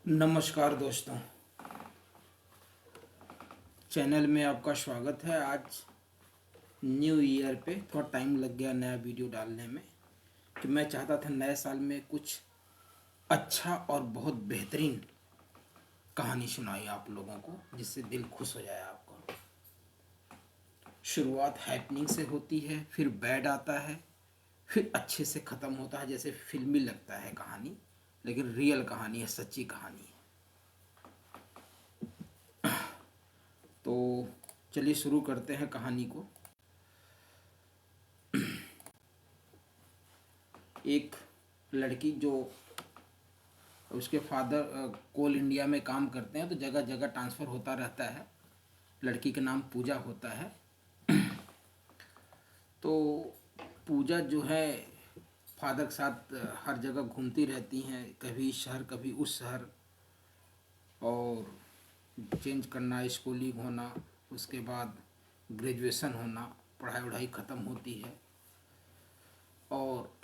नमस्कार दोस्तों, चैनल में आपका स्वागत है। आज न्यू ईयर पे थोड़ा टाइम लग गया नया वीडियो डालने में कि मैं चाहता था नए साल में कुछ अच्छा और बहुत बेहतरीन कहानी सुनाई आप लोगों को, जिससे दिल खुश हो जाए आपका। शुरुआत हैपनिंग से होती है, फिर बैड आता है, फिर अच्छे से ख़त्म होता है। जैसे फिल्मी लगता है कहानी, लेकिन रियल कहानी है, सच्ची कहानी है। तो चलिए शुरू करते हैं कहानी को। एक लड़की जो उसके फादर कोल इंडिया में काम करते हैं, तो जगह जगह ट्रांसफ़र होता रहता है। लड़की का नाम पूजा होता है। तो पूजा जो है फादर के साथ हर जगह घूमती रहती हैं, कभी इस शहर कभी उस शहर, और चेंज करना, स्कूलिंग होना, उसके बाद ग्रेजुएशन होना, पढ़ाई वढ़ाई ख़त्म होती है। और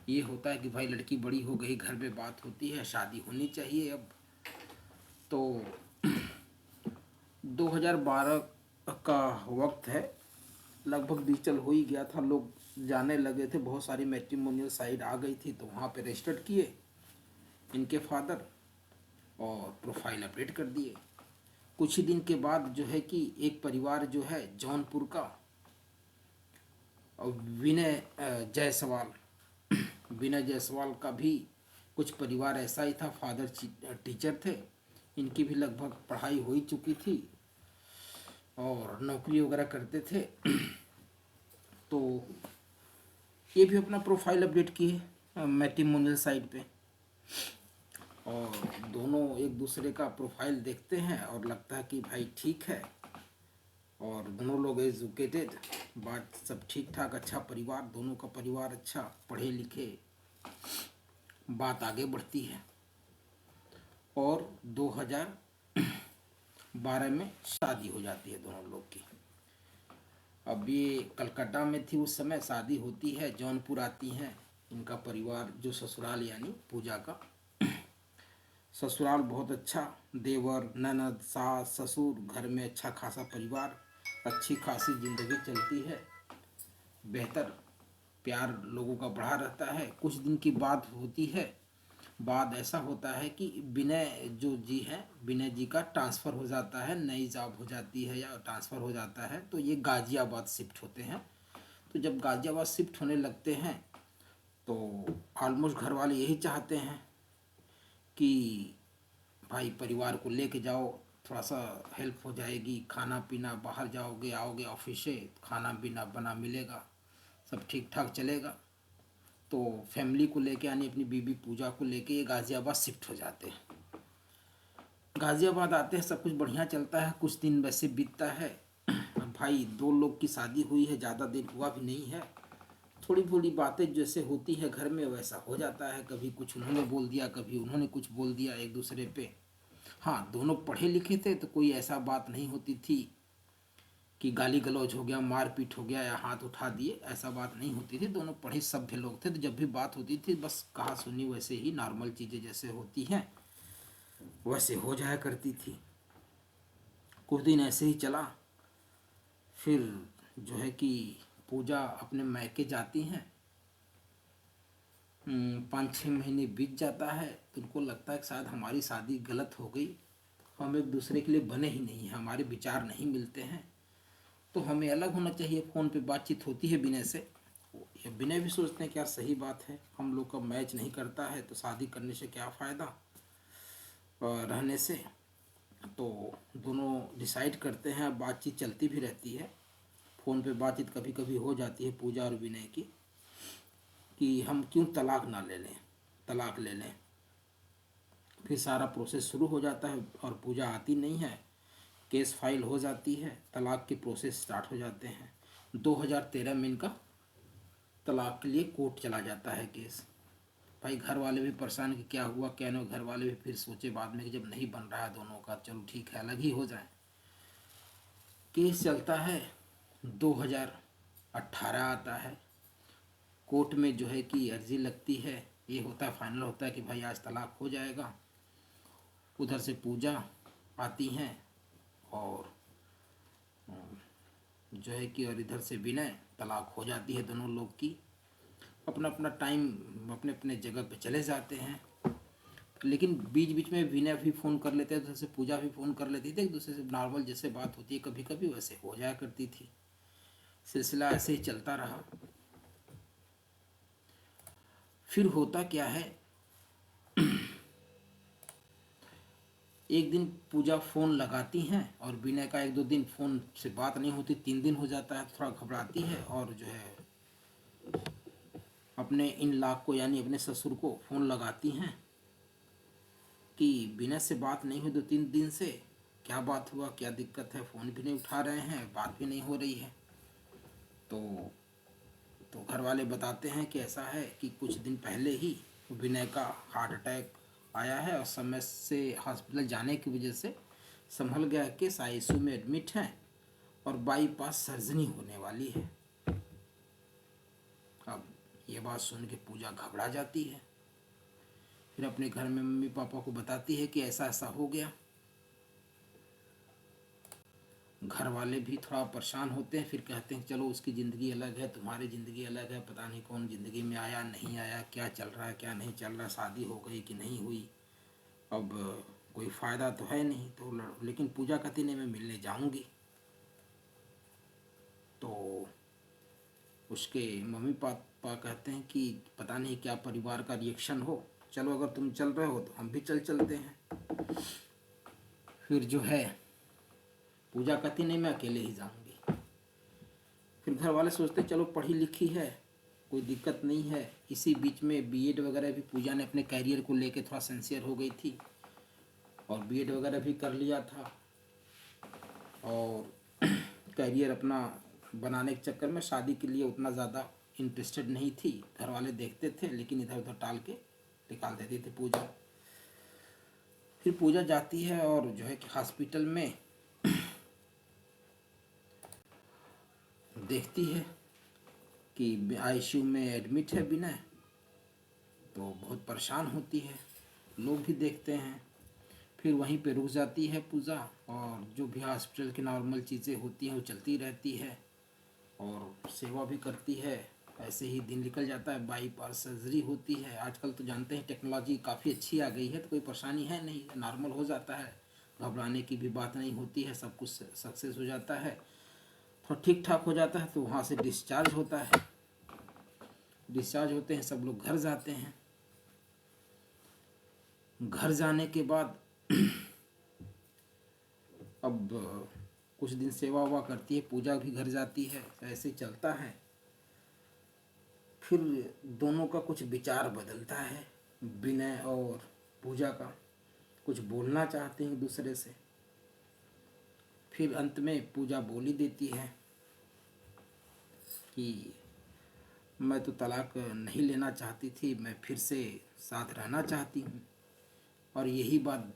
ये होता है कि भाई लड़की बड़ी हो गई, घर में बात होती है, शादी होनी चाहिए अब। तो 2012 का वक्त है, लगभग डिजिटल हो ही गया था, लोग जाने लगे थे, बहुत सारी मैट्रिमोनियल साइट आ गई थी, तो वहाँ पे रजिस्टर्ड किए इनके फादर और प्रोफाइल अपडेट कर दिए। कुछ ही दिन के बाद जो है कि एक परिवार जो है जौनपुर का, और विनय जायसवाल का भी कुछ परिवार ऐसा ही था। फादर टीचर थे, इनकी भी लगभग पढ़ाई हो ही चुकी थी और नौकरी वगैरह करते थे। तो ये भी अपना प्रोफाइल अपडेट किए मैट्रिमोनियल साइट पे, और दोनों एक दूसरे का प्रोफाइल देखते हैं और लगता है कि भाई ठीक है, और दोनों लोग एजुकेटेड, बात सब ठीक ठाक, अच्छा परिवार, दोनों का परिवार अच्छा, पढ़े लिखे, बात आगे बढ़ती है। और 2012 में शादी हो जाती है दोनों लोग की। अब ये कलकत्ता में थी उस समय, शादी होती है, जौनपुर आती हैं इनका परिवार, जो ससुराल यानी पूजा का ससुराल बहुत अच्छा, देवर ननद सास ससुर, घर में अच्छा खासा परिवार, अच्छी खासी ज़िंदगी चलती है, बेहतर प्यार लोगों का बढ़ा रहता है। कुछ दिन की बात होती है, बाद ऐसा होता है कि विनय जो जी हैं, विनय जी का ट्रांसफ़र हो जाता है, नई जॉब हो जाती है या ट्रांसफ़र हो जाता है, तो ये गाज़ियाबाद शिफ्ट होते हैं। तो जब गाज़ियाबाद शिफ्ट होने लगते हैं तो ऑलमोस्ट घर वाले यही चाहते हैं कि भाई परिवार को लेके जाओ, थोड़ा सा हेल्प हो जाएगी, खाना पीना, बाहर जाओगे आओगे ऑफिस से, खाना पीना बना मिलेगा, सब ठीक ठाक चलेगा। तो फैमिली को लेके यानी अपनी बीबी पूजा को लेके ये गाज़ियाबाद शिफ्ट हो जाते हैं। गाज़ियाबाद आते हैं, सब कुछ बढ़िया चलता है, कुछ दिन वैसे बीतता है। अब भाई दो लोग की शादी हुई है, ज़्यादा दिन हुआ भी नहीं है, थोड़ी थोड़ी बातें जैसे होती है घर में वैसा हो जाता है। कभी कुछ उन्होंने बोल दिया, कभी उन्होंने कुछ बोल दिया एक दूसरे पे। हाँ, दोनों पढ़े लिखे थे तो कोई ऐसा बात नहीं होती थी कि गाली गलौज हो गया, मारपीट हो गया या हाथ उठा दिए, ऐसा बात नहीं होती थी। दोनों पढ़े सभ्य लोग थे, तो जब भी बात होती थी बस कहा सुनी, वैसे ही नॉर्मल चीज़ें जैसे होती हैं वैसे हो जाया करती थी। कुछ दिन ऐसे ही चला, फिर जो है कि पूजा अपने मायके जाती हैं। 5-6 महीने बीत जाता है, तो उनको लगता है कि शायद हमारी शादी गलत हो गई, हम एक दूसरे के लिए बने ही नहीं हैं, हमारे विचार नहीं मिलते हैं, तो हमें अलग होना चाहिए। फ़ोन पे बातचीत होती है विनय से, ये विनय भी सोचते हैं कि यार सही बात है, हम लोग का मैच नहीं करता है तो शादी करने से क्या फ़ायदा रहने से। तो दोनों डिसाइड करते हैं, बातचीत चलती भी रहती है, फ़ोन पे बातचीत कभी कभी हो जाती है पूजा और विनय की, कि हम क्यों तलाक ले लें। फिर सारा प्रोसेस शुरू हो जाता है और पूजा आती नहीं है, केस फाइल हो जाती है, तलाक के प्रोसेस स्टार्ट हो जाते हैं। 2013 में इनका तलाक के लिए कोर्ट चला जाता है केस। भाई घर वाले भी परेशान कि क्या हुआ क्या नहीं, घर वाले भी फिर सोचे बाद में कि जब नहीं बन रहा है दोनों का, चलो ठीक है अलग ही हो जाए। केस चलता है, 2018 आता है, कोर्ट में जो है कि अर्जी लगती है, ये होता है फाइनल होता है कि भाई आज तलाक हो जाएगा। उधर से पूजा आती हैं और जो है कि और इधर से विनय, तलाक हो जाती है दोनों लोग की। अपना अपना टाइम अपने अपने जगह पे चले जाते हैं। लेकिन बीच बीच में विनय भी फ़ोन कर लेते हैं, उधर से पूजा भी फ़ोन कर लेती थी, एक दूसरे से नॉर्मल जैसे बात होती है कभी कभी वैसे हो जाया करती थी। सिलसिला ऐसे ही चलता रहा। फिर होता क्या है, एक दिन पूजा फ़ोन लगाती हैं और विनय का 1-2 दिन फ़ोन से बात नहीं होती, 3 दिन हो जाता है। थोड़ा घबराती है और जो है अपने इन लाख को यानी अपने ससुर को फ़ोन लगाती हैं कि विनय से बात नहीं हुई 2-3 दिन से, क्या बात हुआ, क्या दिक्कत है, फ़ोन भी नहीं उठा रहे हैं, बात भी नहीं हो रही है। तो घर वाले बताते हैं कि ऐसा है कि कुछ दिन पहले ही विनय का हार्ट अटैक आया है और समय से हॉस्पिटल जाने की वजह से संभल गया कि आईसीयू में एडमिट हैं और बाईपास सर्जरी होने वाली है। अब ये बात सुन के पूजा घबरा जाती है। फिर अपने घर में मम्मी पापा को बताती है कि ऐसा ऐसा हो गया। घर वाले भी थोड़ा परेशान होते हैं, फिर कहते हैं चलो उसकी ज़िंदगी अलग है, तुम्हारी ज़िंदगी अलग है, पता नहीं कौन ज़िंदगी में आया नहीं आया, क्या चल रहा है क्या नहीं चल रहा, शादी हो गई कि नहीं हुई, अब कोई फ़ायदा तो है नहीं। तो लेकिन पूजा कहती नहीं मैं मिलने जाऊंगी। तो उसके मम्मी पापा कहते हैं कि पता नहीं क्या परिवार का रिएक्शन हो, चलो अगर तुम चल रहे हो तो हम भी चलते हैं। फिर जो है पूजा कहती नहीं मैं अकेले ही जाऊंगी। फिर घर वाले सोचते चलो पढ़ी लिखी है, कोई दिक्कत नहीं है। इसी बीच में बीएड वगैरह भी पूजा ने अपने कैरियर को लेके थोड़ा सिंसियर हो गई थी और बीएड वगैरह भी कर लिया था और कैरियर अपना बनाने के चक्कर में शादी के लिए उतना ज़्यादा इंटरेस्टेड नहीं थी। घर वाले देखते थे लेकिन इधर उधर टाल के निकाल देती थी पूजा। फिर पूजा जाती है और जो है कि हॉस्पिटल में देखती है कि आईसीयू में एडमिट है विनय। तो बहुत परेशान होती है, लोग भी देखते हैं। फिर वहीं पे रुक जाती है पूजा और जो भी हॉस्पिटल की नॉर्मल चीज़ें होती हैं वो चलती रहती है और सेवा भी करती है। ऐसे ही दिन निकल जाता है। बाईपास सर्जरी होती है। आजकल तो जानते हैं टेक्नोलॉजी काफ़ी अच्छी आ गई है, तो कोई परेशानी है नहीं, नॉर्मल हो जाता है, घबराने की भी बात नहीं होती है, सब कुछ सक्सेस हो जाता है, थोड़ा ठीक ठाक हो जाता है। तो वहाँ से डिस्चार्ज होता है। डिस्चार्ज होते हैं, सब लोग घर जाते हैं। घर जाने के बाद अब कुछ दिन सेवा हुआ करती है, पूजा भी घर जाती है, ऐसे चलता है। फिर दोनों का कुछ विचार बदलता है, विनय और पूजा का कुछ बोलना चाहते हैं एक दूसरे से। फिर अंत में पूजा बोल ही देती है कि मैं तो तलाक नहीं लेना चाहती थी, मैं फिर से साथ रहना चाहती हूँ। और यही बात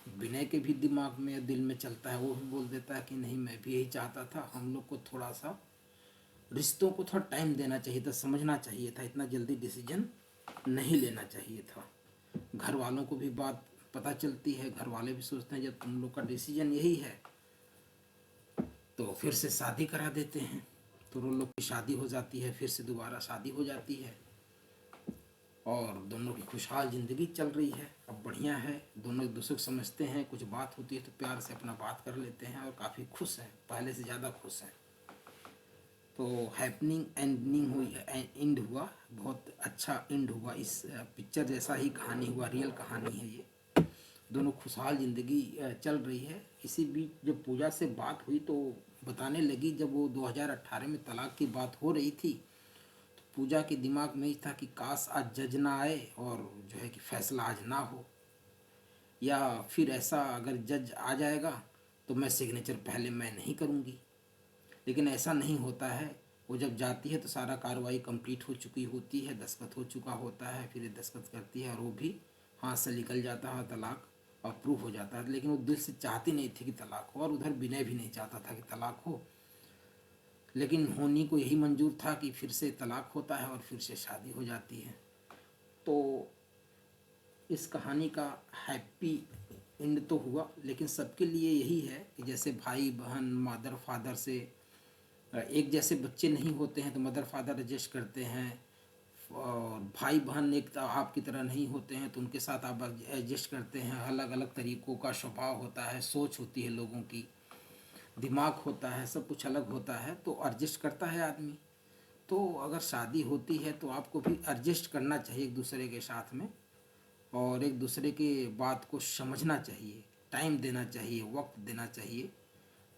विनय के भी दिमाग में दिल में चलता है, वो भी बोल देता है कि नहीं मैं भी यही चाहता था, हम लोग को थोड़ा सा रिश्तों को थोड़ा टाइम देना चाहिए था, समझना चाहिए था, इतना जल्दी डिसीजन नहीं लेना चाहिए था। घर वालों को भी बात पता चलती है, घर वाले भी सोचते हैं जब तुम लोग का डिसीजन यही है तो फिर से शादी करा देते हैं। तो उन लोग की शादी हो जाती है, फिर से दोबारा शादी हो जाती है और दोनों की खुशहाल ज़िंदगी चल रही है। अब बढ़िया है, दोनों एक दूसरे को समझते हैं, कुछ बात होती है तो प्यार से अपना बात कर लेते हैं और काफ़ी खुश हैं, पहले से ज़्यादा खुश हैं। तो हैपनिंग एंडिंग हुई, एंड हुआ, बहुत अच्छा एंड हुआ। इस पिक्चर जैसा ही कहानी हुआ, रियल कहानी है ये। दोनों खुशहाल ज़िंदगी चल रही है। इसी बीच जब पूजा से बात हुई तो बताने लगी, जब वो 2018 में तलाक की बात हो रही थी तो पूजा के दिमाग में ही था कि काश आज जज ना आए और जो है कि फैसला आज ना हो, या फिर ऐसा अगर जज आ जाएगा तो मैं सिग्नेचर पहले मैं नहीं करूँगी। लेकिन ऐसा नहीं होता है। वो जब जाती है तो सारा कार्रवाई कंप्लीट हो चुकी होती है, दस्तखत हो चुका होता है, फिर ये दस्तखत करती है और वो भी हाथ से निकल जाता है, तलाक अप्रूव हो जाता है। लेकिन वो दिल से चाहती नहीं थी कि तलाक हो और उधर विनय भी नहीं चाहता था कि तलाक हो, लेकिन होनी को यही मंजूर था कि फिर से तलाक होता है और फिर से शादी हो जाती है। तो इस कहानी का हैप्पी एंड तो हुआ, लेकिन सबके लिए यही है कि जैसे भाई बहन मदर फादर से एक जैसे बच्चे नहीं होते हैं तो मदर फादर एडजस्ट करते हैं, और भाई बहन एक आपकी तरह नहीं होते हैं तो उनके साथ आप एडजस्ट करते हैं। अलग अलग तरीक़ों का स्वभाव होता है, सोच होती है लोगों की, दिमाग होता है, सब कुछ अलग होता है, तो एडजस्ट करता है आदमी। तो अगर शादी होती है तो आपको भी एडजस्ट करना चाहिए एक दूसरे के साथ में, और एक दूसरे के बात को समझना चाहिए, टाइम देना चाहिए, वक्त देना चाहिए,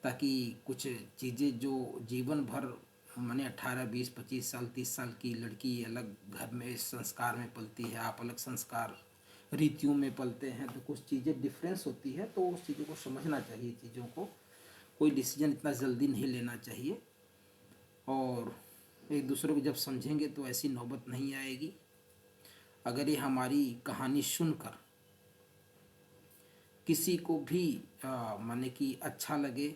ताकि कुछ चीज़ें जो जीवन भर माने 18 20 25 साल 30 साल की लड़की अलग घर में संस्कार में पलती है, आप अलग संस्कार रीतियों में पलते हैं, तो कुछ चीज़ें डिफरेंस होती है, तो उस चीज़ों को समझना चाहिए। चीज़ों को कोई डिसीजन इतना जल्दी नहीं लेना चाहिए, और एक दूसरे को जब समझेंगे तो ऐसी नौबत नहीं आएगी। अगर ये हमारी कहानी सुनकर किसी को भी माने कि अच्छा लगे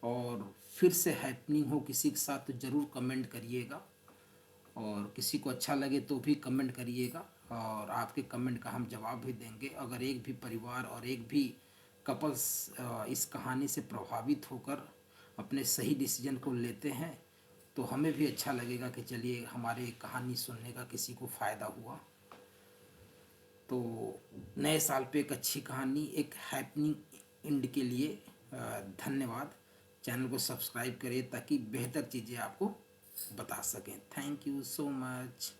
और फिर से हैपनिंग हो किसी के साथ, तो ज़रूर कमेंट करिएगा, और किसी को अच्छा लगे तो भी कमेंट करिएगा, और आपके कमेंट का हम जवाब भी देंगे। अगर एक भी परिवार और एक भी कपल्स इस कहानी से प्रभावित होकर अपने सही डिसीजन को लेते हैं तो हमें भी अच्छा लगेगा कि चलिए हमारे कहानी सुनने का किसी को फ़ायदा हुआ। तो नए साल पे एक अच्छी कहानी, एक हैपनिंग एंड के लिए धन्यवाद। चैनल को सब्सक्राइब करिए ताकि बेहतर चीज़ें आपको बता सकें। Thank you so much.